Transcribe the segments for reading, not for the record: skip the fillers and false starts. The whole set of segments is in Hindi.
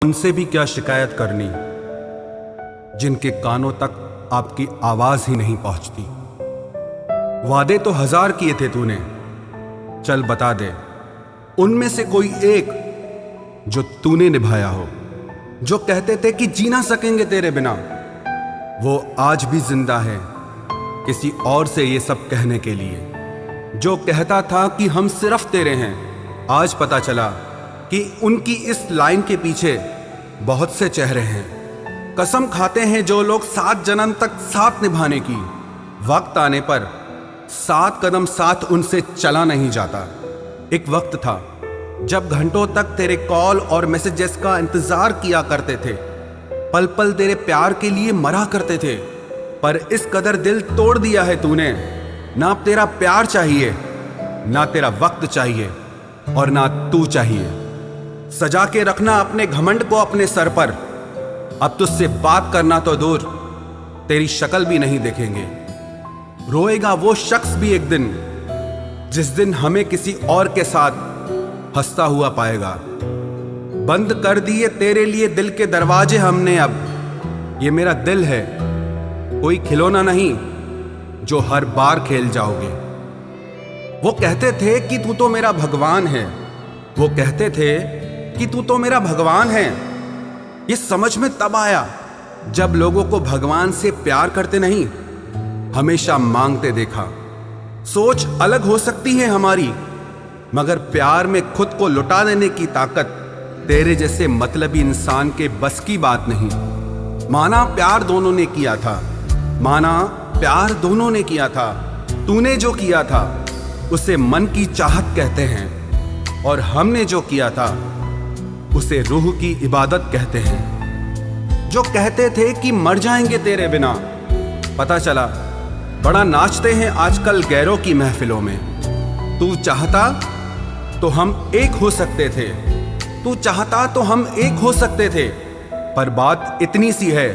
उनसे भी क्या शिकायत करनी जिनके कानों तक आपकी आवाज ही नहीं पहुंचती। वादे तो 1000 किए थे तूने, चल बता दे उनमें से कोई एक जो तूने निभाया हो। जो कहते थे कि जी ना सकेंगे तेरे बिना, वो आज भी जिंदा है किसी और से ये सब कहने के लिए। जो कहता था कि हम सिर्फ तेरे हैं, आज पता चला कि उनकी इस लाइन के पीछे बहुत से चेहरे हैं। कसम खाते हैं जो लोग 7 जन्म तक साथ निभाने की, वक्त आने पर 7 कदम साथ उनसे चला नहीं जाता। एक वक्त था जब घंटों तक तेरे कॉल और मैसेजेस का इंतजार किया करते थे, पल पल तेरे प्यार के लिए मरा करते थे, पर इस कदर दिल तोड़ दिया है तूने। ना तेरा प्यार चाहिए, ना तेरा वक्त चाहिए, और ना तू चाहिए। सजा के रखना अपने घमंड को अपने सर पर। अब तुझसे बात करना तो दूर, तेरी शक्ल भी नहीं देखेंगे। रोएगा वो शख्स भी एक दिन, जिस दिन हमें किसी और के साथ हंसता हुआ पाएगा। बंद कर दिए तेरे लिए दिल के दरवाजे हमने अब। ये मेरा दिल है, कोई खिलौना नहीं जो हर बार खेल जाओगे। वो कहते थे कि तू तो मेरा भगवान है, वो कहते थे कि तू तो मेरा भगवान है। ये समझ में तब आया जब लोगों को भगवान से प्यार करते नहीं, हमेशा मांगते देखा। सोच अलग हो सकती है हमारी, मगर प्यार में खुद को लुटा देने की ताकत तेरे जैसे मतलबी इंसान के बस की बात नहीं। माना प्यार दोनों ने किया था, माना प्यार दोनों ने किया था। तूने जो किया था उसे मन की चाहत कहते हैं, और हमने जो किया था उसे रूह की इबादत कहते हैं। जो कहते थे कि मर जाएंगे तेरे बिना, पता चला बड़ा नाचते हैं आजकल गैरों की महफिलों में। तू चाहता तो हम एक हो सकते थे, तू चाहता तो हम एक हो सकते थे, पर बात इतनी सी है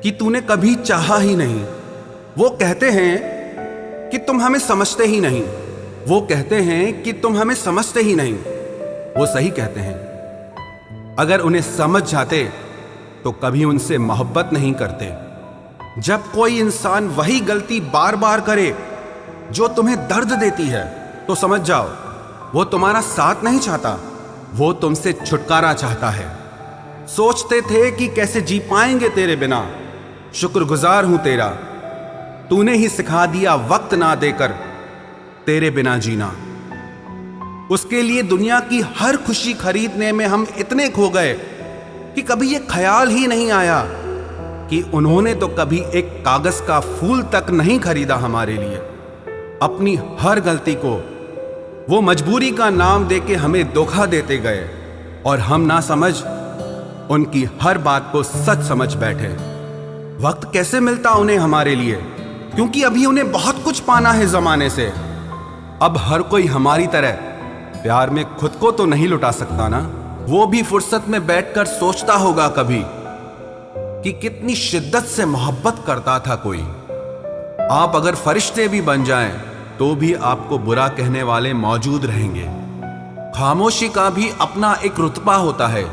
कि तूने कभी चाहा ही नहीं। वो कहते हैं कि तुम हमें समझते ही नहीं, वो कहते हैं कि तुम हमें समझते ही नहीं। वो सही कहते हैं। अगर उन्हें समझ जाते तो कभी उनसे मोहब्बत नहीं करते। जब कोई इंसान वही गलती बार बार करे जो तुम्हें दर्द देती है, तो समझ जाओ वो तुम्हारा साथ नहीं चाहता, वो तुमसे छुटकारा चाहता है। सोचते थे कि कैसे जी पाएंगे तेरे बिना, शुक्रगुजार हूं तेरा, तूने ही सिखा दिया वक्त ना देकर तेरे बिना जीना। उसके लिए दुनिया की हर खुशी खरीदने में हम इतने खो गए कि कभी ये ख्याल ही नहीं आया कि उन्होंने तो कभी एक कागज का फूल तक नहीं खरीदा हमारे लिए। अपनी हर गलती को वो मजबूरी का नाम देके हमें धोखा देते गए, और हम ना समझ उनकी हर बात को सच समझ बैठे। वक्त कैसे मिलता उन्हें हमारे लिए, क्योंकि अभी उन्हें बहुत कुछ पाना है जमाने से। अब हर कोई हमारी तरह प्यार में खुद को तो नहीं लुटा सकता ना। वो भी फुर्सत में बैठकर सोचता होगा कभी कि कितनी शिद्दत से मोहब्बत करता था कोई। आप अगर फरिश्ते भी बन जाएं तो भी आपको बुरा कहने वाले मौजूद रहेंगे। खामोशी का भी अपना एक रुतबा होता है,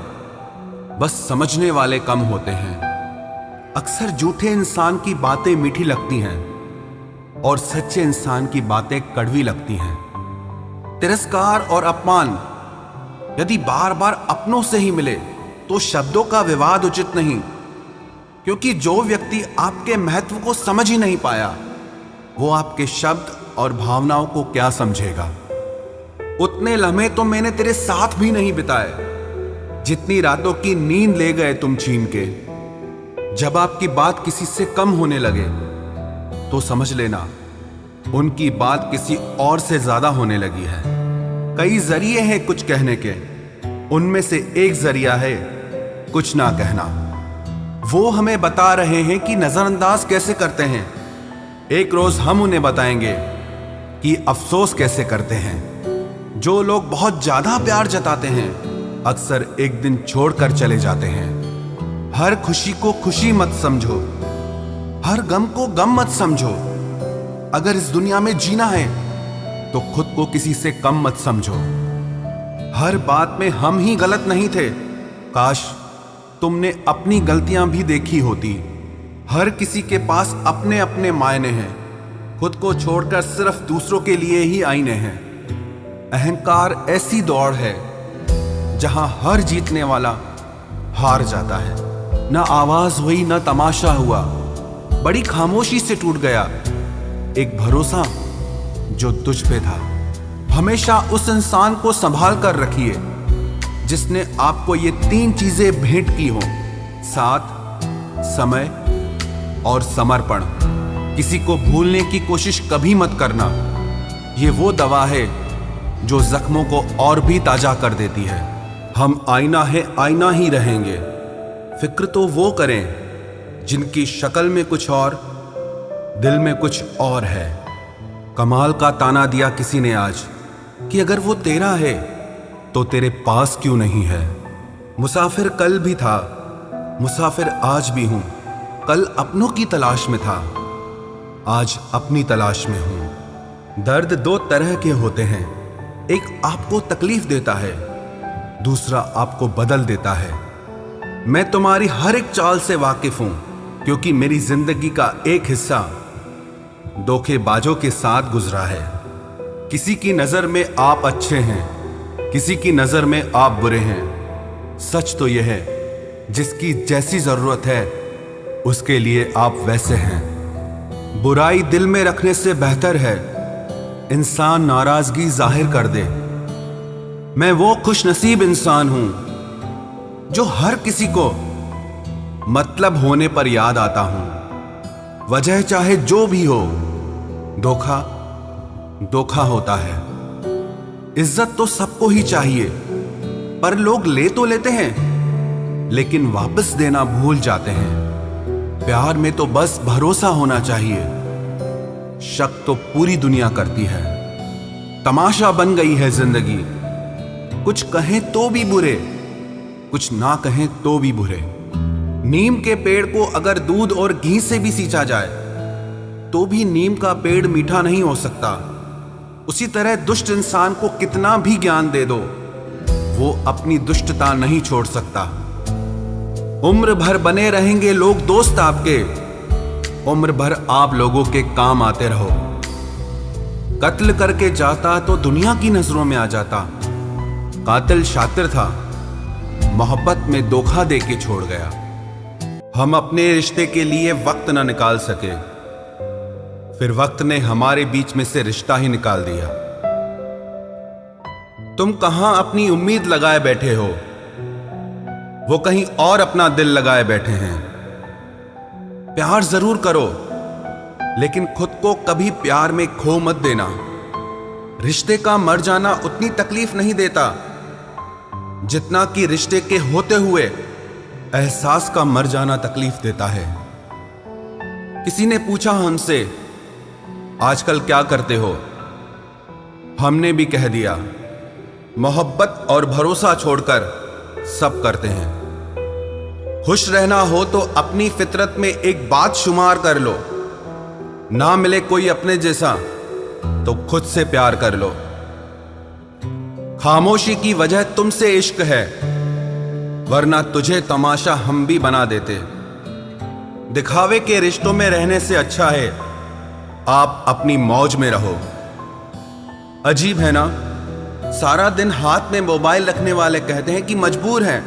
बस समझने वाले कम होते हैं। अक्सर झूठे इंसान की बातें मीठी लगती हैं और सच्चे इंसान की बातें कड़वी लगती हैं। तिरस्कार और अपमान यदि बार बार अपनों से ही मिले तो शब्दों का विवाद उचित नहीं, क्योंकि जो व्यक्ति आपके महत्व को समझ ही नहीं पाया, वो आपके शब्द और भावनाओं को क्या समझेगा। उतने लम्हे तो मैंने तेरे साथ भी नहीं बिताए जितनी रातों की नींद ले गए तुम छीन के। जब आपकी बात किसी से कम होने लगे तो समझ लेना उनकी बात किसी और से ज्यादा होने लगी है। कई जरिए हैं कुछ कहने के, उनमें से एक जरिया है कुछ ना कहना। वो हमें बता रहे हैं कि नजरअंदाज कैसे करते हैं, एक रोज हम उन्हें बताएंगे कि अफसोस कैसे करते हैं। जो लोग बहुत ज्यादा प्यार जताते हैं अक्सर एक दिन छोड़कर चले जाते हैं। हर खुशी को खुशी मत समझो, हर गम को गम मत समझो। अगर इस दुनिया में जीना है तो खुद को किसी से कम मत समझो। हर बात में हम ही गलत नहीं थे, काश तुमने अपनी गलतियां भी देखी होती। हर किसी के पास अपने अपने मायने हैं, खुद को छोड़कर सिर्फ दूसरों के लिए ही आईने हैं। अहंकार ऐसी दौड़ है जहां हर जीतने वाला हार जाता है। न आवाज हुई न तमाशा हुआ, बड़ी खामोशी से टूट गया एक भरोसा जो तुझ पे था। हमेशा उस इंसान को संभाल कर रखिए जिसने आपको ये 3 चीजें भेंट की हो: साथ, समय और समर्पण। किसी को भूलने की कोशिश कभी मत करना, ये वो दवा है जो जख्मों को और भी ताजा कर देती है। हम आईना है, आईना ही रहेंगे। फिक्र तो वो करें जिनकी शक्ल में कुछ और, दिल में कुछ और है। कमाल का ताना दिया किसी ने आज कि अगर वो तेरा है तो तेरे पास क्यों नहीं है। मुसाफिर कल भी था, मुसाफिर आज भी हूं। कल अपनों की तलाश में था, आज अपनी तलाश में हूं। दर्द 2 तरह के होते हैं, एक आपको तकलीफ देता है, दूसरा आपको बदल देता है। मैं तुम्हारी हर एक चाल से वाकिफ हूं, क्योंकि मेरी जिंदगी का एक हिस्सा धोखेबाजों के साथ गुजरा है। किसी की नजर में आप अच्छे हैं, किसी की नजर में आप बुरे हैं। सच तो यह है, जिसकी जैसी जरूरत है उसके लिए आप वैसे हैं। बुराई दिल में रखने से बेहतर है इंसान नाराजगी जाहिर कर दे। मैं वो खुशनसीब इंसान हूं जो हर किसी को मतलब होने पर याद आता हूं। वजह चाहे जो भी हो, धोखा धोखा होता है। इज्जत तो सबको ही चाहिए, पर लोग ले तो लेते हैं लेकिन वापस देना भूल जाते हैं। प्यार में तो बस भरोसा होना चाहिए, शक तो पूरी दुनिया करती है। तमाशा बन गई है जिंदगी, कुछ कहें तो भी बुरे, कुछ ना कहें तो भी बुरे। नीम के पेड़ को अगर दूध और घी से भी सींचा जाए तो भी नीम का पेड़ मीठा नहीं हो सकता। उसी तरह दुष्ट इंसान को कितना भी ज्ञान दे दो, वो अपनी दुष्टता नहीं छोड़ सकता। उम्र भर बने रहेंगे लोग दोस्त आपके, उम्र भर आप लोगों के काम आते रहो। कत्ल करके जाता तो दुनिया की नजरों में आ जाता। कातिल शातिर था, मोहब्बत में धोखा दे के छोड़ गया। हम अपने रिश्ते के लिए वक्त ना निकाल सके, फिर वक्त ने हमारे बीच में से रिश्ता ही निकाल दिया। तुम कहां अपनी उम्मीद लगाए बैठे हो, वो कहीं और अपना दिल लगाए बैठे हैं। प्यार जरूर करो, लेकिन खुद को कभी प्यार में खो मत देना। रिश्ते का मर जाना उतनी तकलीफ नहीं देता जितना कि रिश्ते के होते हुए एहसास का मर जाना तकलीफ देता है। किसी ने पूछा हमसे, आजकल क्या करते हो? हमने भी कह दिया, मोहब्बत और भरोसा छोड़कर सब करते हैं। खुश रहना हो तो अपनी फितरत में एक बात शुमार कर लो, ना मिले कोई अपने जैसा तो खुद से प्यार कर लो। खामोशी की वजह तुमसे इश्क है, वरना तुझे तमाशा हम भी बना देते। दिखावे के रिश्तों में रहने से अच्छा है आप अपनी मौज में रहो। अजीब है ना, सारा दिन हाथ में मोबाइल रखने वाले कहते हैं कि मजबूर हैं,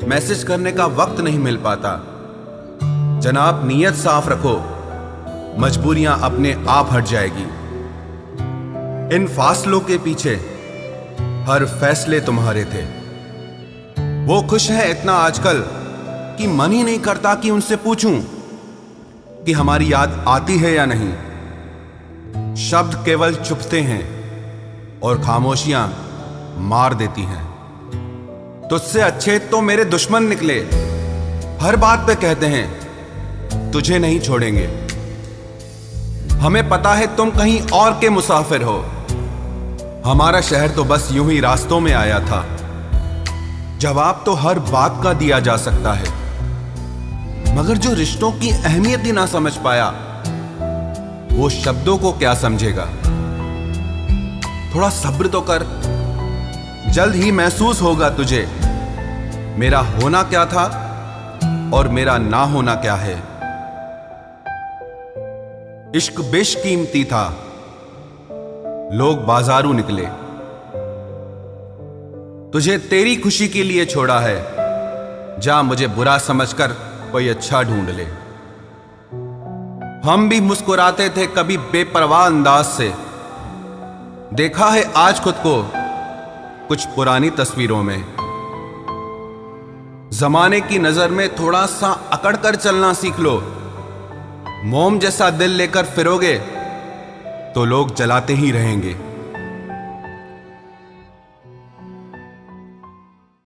मैसेज करने का वक्त नहीं मिल पाता। जनाब, नीयत साफ रखो, मजबूरियां अपने आप हट जाएगी। इन फासलों के पीछे हर फैसले तुम्हारे थे। वो खुश है इतना आजकल कि मन ही नहीं करता कि उनसे पूछूं कि हमारी याद आती है या नहीं। शब्द केवल चुपते हैं और खामोशियां मार देती हैं। तुझसे अच्छे तो मेरे दुश्मन निकले, हर बात पे कहते हैं तुझे नहीं छोड़ेंगे। हमें पता है तुम कहीं और के मुसाफिर हो, हमारा शहर तो बस यूं ही रास्तों में आया था। जवाब तो हर बात का दिया जा सकता है, मगर जो रिश्तों की अहमियत ही ना समझ पाया वो शब्दों को क्या समझेगा। थोड़ा सब्र तो कर, जल्द ही महसूस होगा तुझे मेरा होना क्या था और मेरा ना होना क्या है। इश्क बेशकीमती था, लोग बाजारू निकले। तुझे तेरी खुशी के लिए छोड़ा है, जा मुझे बुरा समझकर कोई अच्छा ढूंढ ले। हम भी मुस्कुराते थे कभी बेपरवाह अंदाज से, देखा है आज खुद को कुछ पुरानी तस्वीरों में। जमाने की नजर में थोड़ा सा अकड़ कर चलना सीख लो, मोम जैसा दिल लेकर फिरोगे तो लोग जलाते ही रहेंगे।